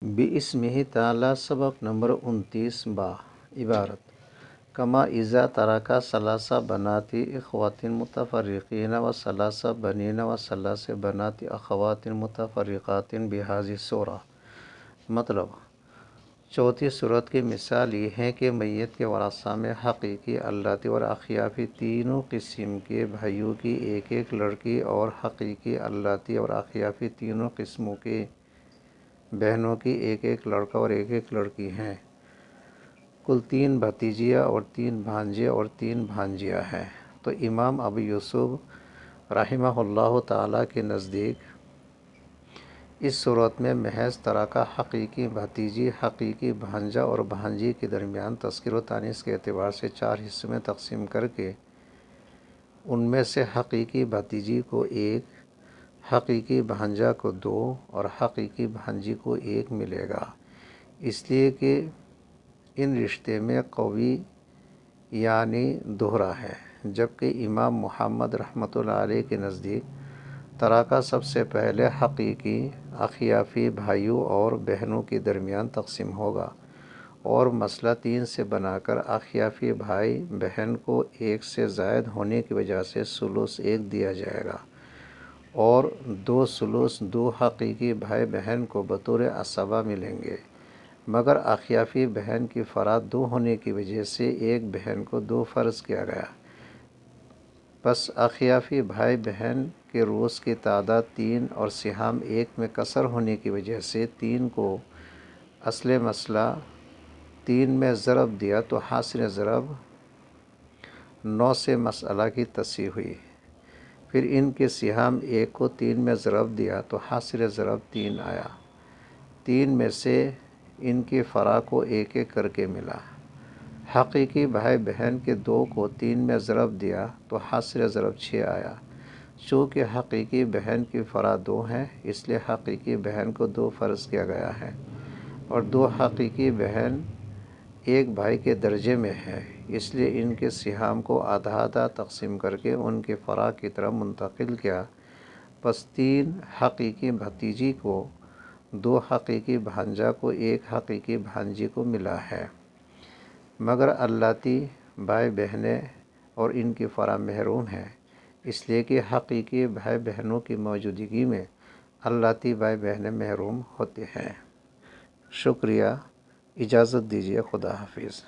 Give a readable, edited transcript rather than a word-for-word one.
بِاسْمِهِ تعالی سبق نمبر 29 عبارت کما اذا ترک ثلاث بنات اخوات متفرقین و ثلاث بنین و ثلاث بنات اخوات متفرقات بهذه الصورة۔ مطلب چوتھی صورت کی مثال یہ ہے کہ میت کے ورثہ میں حقیقی اللاتی اور اخیافی تینوں قسم کے بھائیوں کی ایک ایک لڑکی اور حقیقی اللاتی اور اخیافی تینوں قسموں کے بہنوں کی ایک ایک لڑکا اور ایک ایک لڑکی ہیں۔ کل 3 بھتیجیاں اور 3 بھانجے اور 3 بھانجیاں ہیں۔ تو امام ابو یوسف رحمہ اللہ تعالیٰ کے نزدیک اس صورت میں محض ترکہ حقیقی بھتیجی، حقیقی بھانجا اور بھانجی کے درمیان تذکیر و تانیث کے اعتبار سے 4 حصوں میں تقسیم کر کے ان میں سے حقیقی بھتیجی کو 1، حقیقی بھانجا کو 2 اور حقیقی بھانجی کو 1 ملے گا، اس لیے کہ ان رشتے میں قوی یعنی دوہرا ہے۔ جبکہ امام محمد رحمۃ اللہ علیہ کے نزدیک ترکہ سب سے پہلے حقیقی اخیافی بھائیوں اور بہنوں کے درمیان تقسیم ہوگا اور مسئلہ 3 سے بنا کر اخیافی بھائی بہن کو 1 سے زائد ہونے کی وجہ سے ثلث 1 دیا جائے گا اور 2 ثلث 2 حقیقی بھائی بہن کو بطور عصبہ ملیں گے، مگر اخیافی بہن کی فرات 2 ہونے کی وجہ سے ایک بہن کو 2 فرض کیا گیا۔ پس اخیافی بھائی بہن کے رؤوس کی تعداد 3 اور سہام 1 میں قصر ہونے کی وجہ سے 3 کو اصل مسئلہ 3 میں ضرب دیا تو حاصل ضرب 9 سے مسئلہ کی تصحیح ہوئی۔ پھر ان کے سہام 1 کو 3 میں ضرب دیا تو حاصل ضرب 3 آیا۔ 3 میں سے ان کی فرع کو 1 1 کر کے ملا۔ حقیقی بھائی بہن کے 2 کو 3 میں ضرب دیا تو حاصل ضرب 6 آیا۔ چونکہ حقیقی بہن کی فرع 2 ہیں، اس لیے حقیقی بہن کو 2 فرض کیا گیا ہے اور 2 حقیقی بہن 1 بھائی کے درجے میں ہے، اس لیے ان کے سہام کو آدھا آدھا تقسیم کر کے ان کی فرع کی طرف منتقل کیا۔ پس 3 حقیقی بھتیجی کو 2 حقیقی بھانجا کو 1 حقیقی بھانجی کو ملا ہے، مگر اللاتی بھائی بہنیں اور ان کی فرع محروم ہیں، اس لیے کہ حقیقی بھائی بہنوں کی موجودگی میں اللاتی بھائی بہنیں محروم ہوتے ہیں۔ شکریہ، اجازت دیجیے، خدا حافظ۔